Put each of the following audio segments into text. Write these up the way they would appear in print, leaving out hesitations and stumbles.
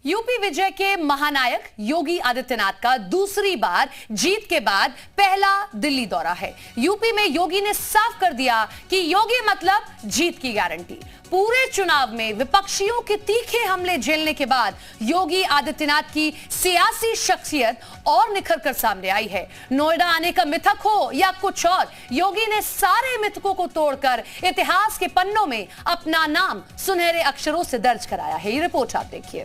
UP विजय के महानायक योगी आदित्यनाथ का दूसरी बार जीत के बाद पहला दिल्ली दौरा है। यूपी में योगी ने साफ कर दिया कि योगी मतलब जीत की गारंटी। पूरे चुनाव में विपक्षियों के तीखे हमले झेलने के बाद योगी आदित्यनाथ की सियासी शख्सियत और निखर कर सामने आई है। नोएडा आने का मिथक हो या कुछ और, योगी ने सारे मिथकों को तोड़कर इतिहास के पन्नों में अपना नाम सुनहरे अक्षरों से दर्ज कराया है। ये रिपोर्ट आप देखिए।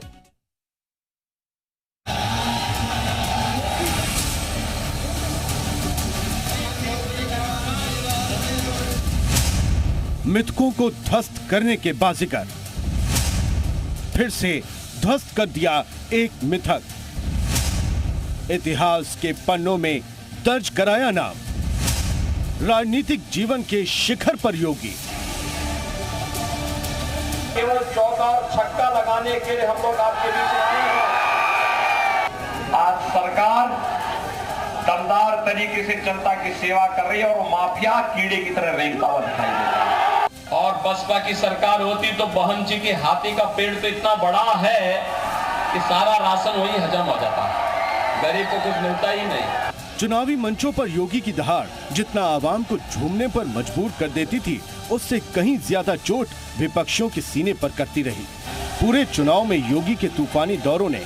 मिथकों को ध्वस्त करने के बाजीगर, फिर से ध्वस्त कर दिया एक मिथक। इतिहास के पन्नों में दर्ज कराया नाम। राजनीतिक जीवन के शिखर पर योगी। केवल चौका और छक्का लगाने के लिए हम लोग आपके बीच आए हैं। आज सरकार दमदार तरीके से जनता की सेवा कर रही है और माफिया कीड़े की तरह रेंगता हुआ दिखाई देता है। और बसपा की सरकार होती तो बहन जी के हाथी का पेड़ तो इतना बड़ा है कि सारा राशन वही हजम हो जाता, गरीब को कुछ मिलता ही नहीं। चुनावी मंचों पर योगी की दहाड़ जितना आवाम को झूमने पर मजबूर कर देती थी, उससे कहीं ज्यादा चोट विपक्षियों के सीने पर करती रही। पूरे चुनाव में योगी के तूफानी दौरों ने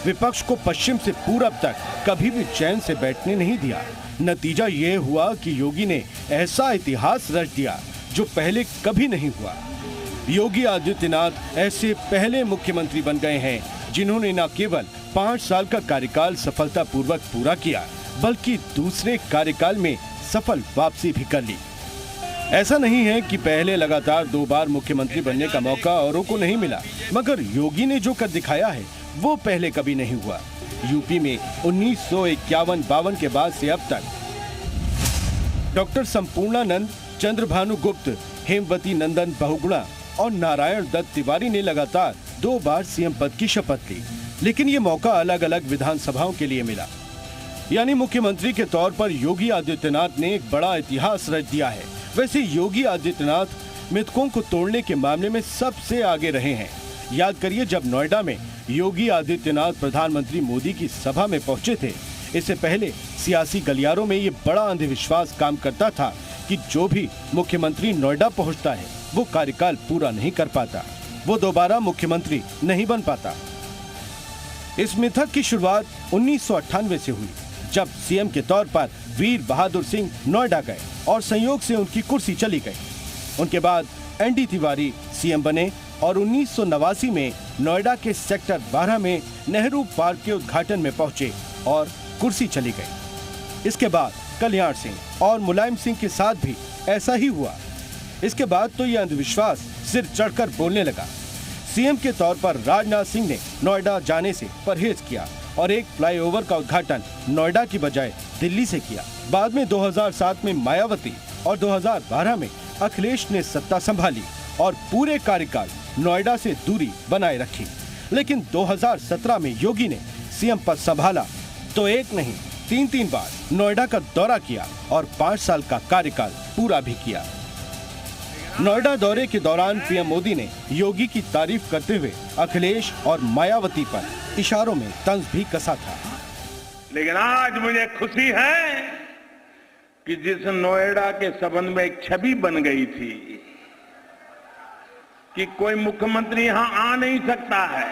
विपक्ष को पश्चिम से पूरब तक कभी भी चैन से बैठने नहीं दिया। नतीजा ये हुआ कि योगी ने ऐसा इतिहास रच दिया जो पहले कभी नहीं हुआ। योगी आदित्यनाथ ऐसे पहले मुख्यमंत्री बन गए हैं जिन्होंने न केवल 5 साल का कार्यकाल सफलतापूर्वक पूरा किया, बल्कि दूसरे कार्यकाल में सफल वापसी भी कर ली। ऐसा नहीं है कि पहले लगातार 2 बार मुख्यमंत्री बनने का मौका औरों को नहीं मिला, मगर योगी ने जो कर दिखाया है वो पहले कभी नहीं हुआ। यूपी में 1951-52 के बाद से अब तक डॉक्टर संपूर्णानंद, चंद्रभानु गुप्त, हेमवती नंदन बहुगुणा और नारायण दत्त तिवारी ने लगातार 2 बार सीएम पद की शपथ ली, लेकिन ये मौका अलग अलग विधानसभाओं के लिए मिला। यानी मुख्यमंत्री के तौर पर योगी आदित्यनाथ ने एक बड़ा इतिहास रच दिया है। वैसे योगी आदित्यनाथ मिथकों को तोड़ने के मामले में सबसे आगे रहे हैं। याद करिए, जब नोएडा में योगी आदित्यनाथ प्रधानमंत्री मोदी की सभा में पहुंचे थे, इससे पहले सियासी गलियारों में ये बड़ा अंधविश्वास काम करता था कि जो भी मुख्यमंत्री नोएडा पहुंचता है वो कार्यकाल पूरा नहीं कर पाता, वो दोबारा मुख्यमंत्री नहीं बन पाता। इस मिथक की शुरुआत 1998 से हुई, जब सीएम के तौर पर वीर बहादुर सिंह नोएडा गए और संयोग से उनकी कुर्सी चली गई। उनके बाद एनडी तिवारी सीएम बने और 1989 में नोएडा के सेक्टर 12 में नेहरू पार्क के उद्घाटन में पहुंचे और कुर्सी चली गई। इसके बाद कल्याण सिंह और मुलायम सिंह के साथ भी ऐसा ही हुआ। इसके बाद तो ये अंधविश्वास सिर चढ़कर बोलने लगा। सीएम के तौर पर राजनाथ सिंह ने नोएडा जाने से परहेज किया और एक फ्लाईओवर का उद्घाटन नोएडा की बजाय दिल्ली से किया। बाद में 2007 में मायावती और 2012 में अखिलेश ने सत्ता संभाली और पूरे कार्यकाल नोएडा से दूरी बनाए रखी। लेकिन 2017 में योगी ने सीएम पद संभाला तो एक नहीं 3 बार नोएडा का दौरा किया और 5 साल का कार्यकाल पूरा भी किया। नोएडा दौरे के दौरान पीएम मोदी ने योगी की तारीफ करते हुए अखिलेश और मायावती पर इशारों में तंज भी कसा था। लेकिन आज मुझे खुशी है कि जिस नोएडा के संबंध में एक छवि बन गई थी कि कोई मुख्यमंत्री यहां आ नहीं सकता है,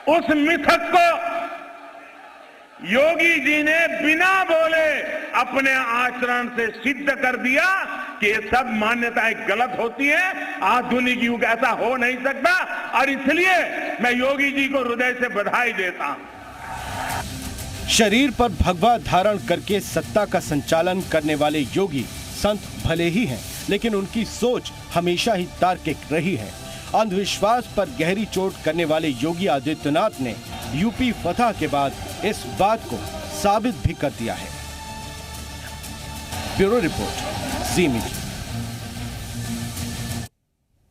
उस मिथक को योगी जी ने बिना बोले अपने आचरण से सिद्ध कर दिया कि ये सब मान्यताएं गलत होती हैं। आधुनिक युग ऐसा हो नहीं सकता और इसलिए मैं योगी जी को हृदय से बधाई देता हूं। शरीर पर भगवा धारण करके सत्ता का संचालन करने वाले योगी संत भले ही हैं, लेकिन उनकी सोच हमेशा ही तार्किक रही है। अंधविश्वास पर गहरी चोट करने वाले योगी आदित्यनाथ ने यूपी फतह के बाद इस बात को साबित भी कर दिया है। ब्यूरो रिपोर्ट, जी मीडिया।